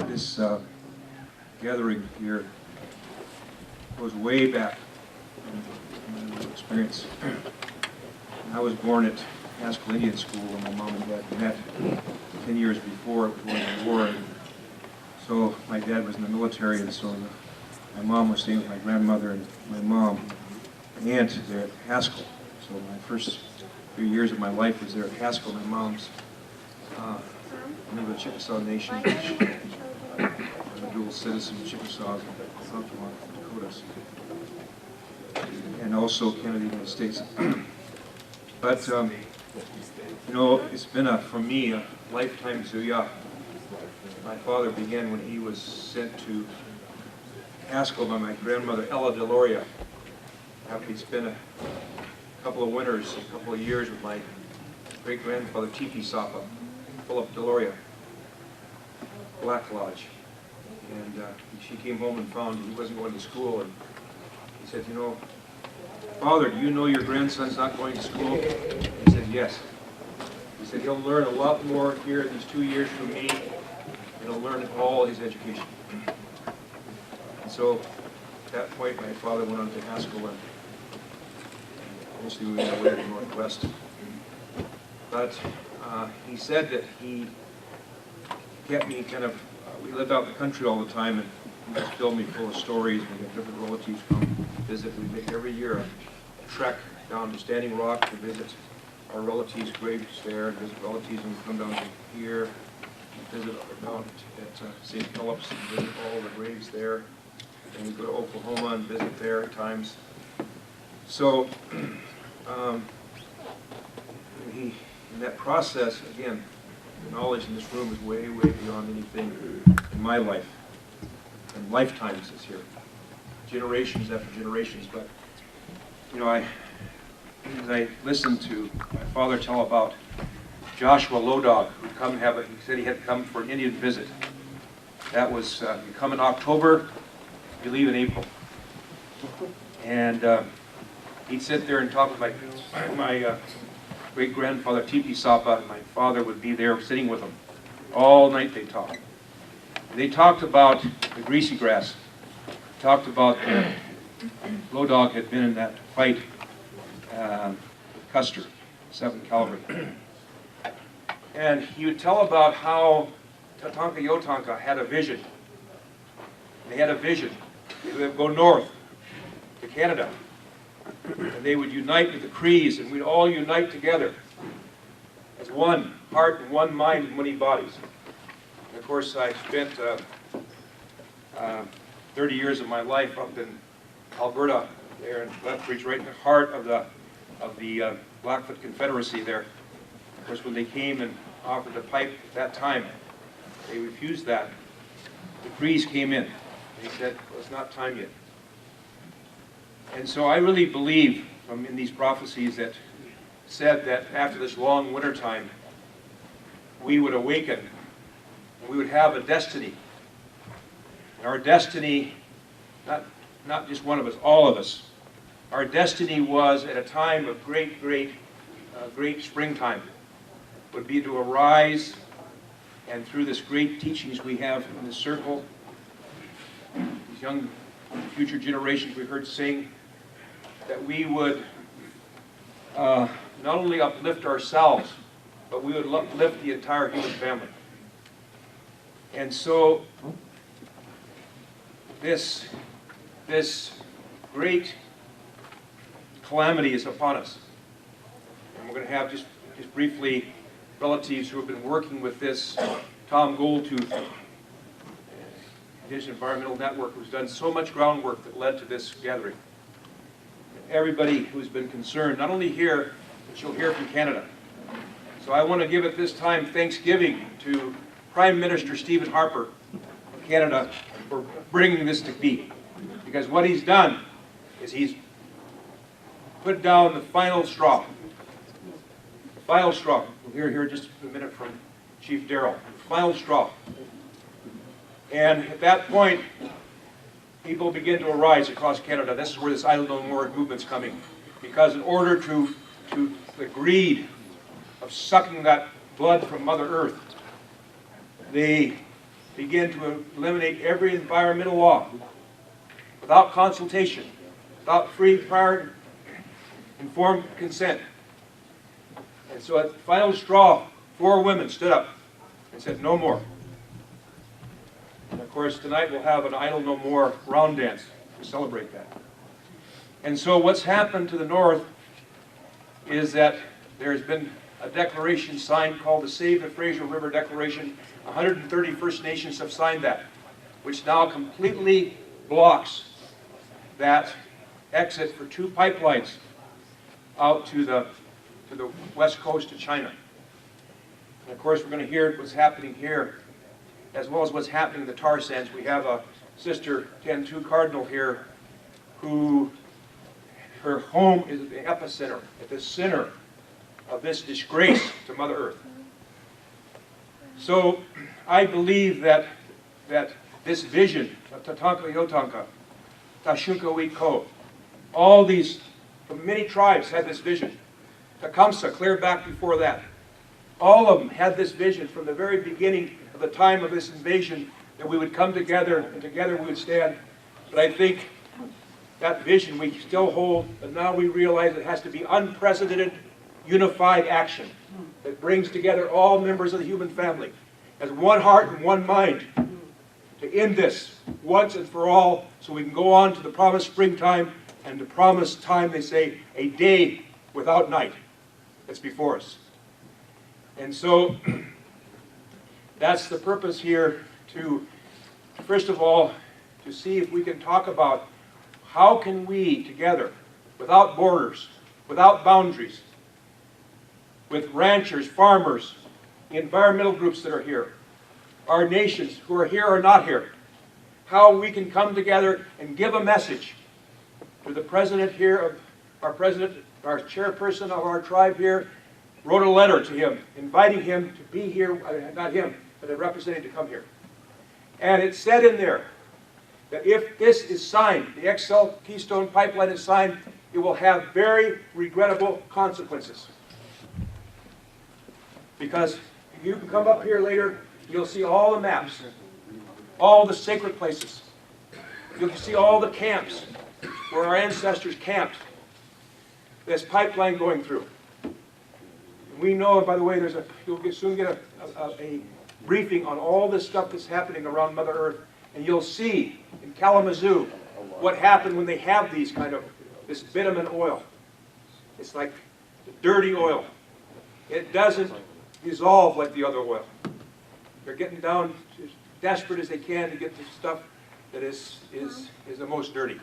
This gathering here goes way back in my experience. I was born at Haskell Indian School when my mom and dad met 10 years before it was going to war. And so my dad was in the military, and so my mom was staying with my grandmother and my mom and aunt there at Haskell. So my first few years of my life was there at Haskell. My mom's member of the Chickasaw Nation, a dual citizen of Chickasaw and Ihanktonwan and Dakotas, and also Canada, the United States. But you know, it's been for me a lifetime zuya. My father began when he was sent to Haskell by my grandmother Ella Deloria, after he'd spent a couple of winters, a couple of years with my great-grandfather Tipi Sapa, Philip Deloria, Black Lodge. And she came home and found he wasn't going to school, and he said, you know, Father, do you know your grandson's not going to school? He said, yes. He said, he'll learn a lot more here these 2 years from me, and he'll learn all his education. And so, at that point, my father went on to Haskell, and mostly moving away to the Northwest. But he said that he kept me kind of, we lived out in the country all the time, and he just filled me full of stories. We had different relatives come visit. We make every year a trek down to Standing Rock to visit our relatives' graves there, visit relatives, and we come down to here, visit down at St. Philip's and visit all the graves there. And we go to Oklahoma and visit there at times. So, in that process, again, the knowledge in this room is way, way beyond anything in my life. And lifetimes is here. Generations after generations. But, you know, as I listened to my father tell about Joshua Lodog, who'd come he said he had come for an Indian visit. That was, you come in October, you leave in April. And he'd sit there and talk with my great-grandfather Tipi Sapa, and my father would be there sitting with him. All night they talked. And they talked about the greasy grass. Talked about Lodog had been in that fight with Custer, 7th Cavalry. And he would tell about how Tatanka Yotanka had a vision. They had a vision. They would go north to Canada. And they would unite with the Crees, and we'd all unite together as one heart and one mind and many bodies. And of course, I spent 30 years of my life up in Alberta, there in Lethbridge, right in the heart of the Blackfoot Confederacy there. Of course, when they came and offered the pipe at that time, they refused that. The Crees came in. They said, well, it's not time yet. And so I really believe in these prophecies that said that after this long winter time, we would awaken and we would have a destiny. And our destiny, not just one of us, all of us, our destiny was at a time of great springtime, would be to arise, and through this great teachings we have in this circle, these young future generations we heard sing, that we would not only uplift ourselves, but we would uplift the entire human family. And so this great calamity is upon us. And we're going to have just briefly relatives who have been working with this. Tom Goldtooth, Indigenous Environmental Network, who's done so much groundwork that led to this gathering. Everybody who's been concerned, not only here, but you'll hear from Canada. So I want to give at this time thanksgiving to Prime Minister Stephen Harper of Canada for bringing this to be. Because what he's done is he's put down the final straw. The final straw. We'll hear here just a minute from Chief Darrell. The final straw. And at that point, people begin to arise across Canada. This is where this Idle No More movement's coming. Because in order to the greed of sucking that blood from Mother Earth, they begin to eliminate every environmental law without consultation, without free, prior, informed consent. And so at the final straw, 4 women stood up and said, no more. And of course, tonight we'll have an Idle No More round dance to celebrate that. And so what's happened to the North is that there's been a declaration signed called the Save the Fraser River Declaration. 130 First Nations have signed that, which now completely blocks that exit for 2 pipelines out to the west coast of China. And of course, we're going to hear what's happening here, as well as what's happening in the tar sands. We have a sister, 10-2 Cardinal here, who her home is at the epicenter, at the center of this disgrace to Mother Earth. So I believe that this vision of Tatanka Yotanka, Tashunka Wiko, all these, from many tribes had this vision. Tecumseh, clear back before that. All of them had this vision from the very beginning of the time of this invasion, that we would come together and together we would stand. But I think that vision we still hold, but now we realize it has to be unprecedented, unified action that brings together all members of the human family as one heart and one mind to end this once and for all, so we can go on to the promised springtime and the promised time, they say, a day without night that's before us. And so that's the purpose here, to first of all to see if we can talk about how can we together, without borders, without boundaries, with ranchers, farmers, the environmental groups that are here, our nations who are here or not here, how we can come together and give a message to the president here, our chairperson of our tribe here, wrote a letter to him, inviting him to be here, not him, but a representative to come here. And it said in there that if this is signed, the XL Keystone Pipeline is signed, it will have very regrettable consequences. Because you can come up here later, you'll see all the maps, all the sacred places. You'll see all the camps where our ancestors camped. This pipeline going through. We know, and by the way, you'll soon get a briefing on all this stuff that's happening around Mother Earth, and you'll see in Kalamazoo what happened when they have these kind of, this bitumen oil. It's like dirty oil. It doesn't dissolve like the other oil. They're getting down as desperate as they can to get the stuff that is the most dirty.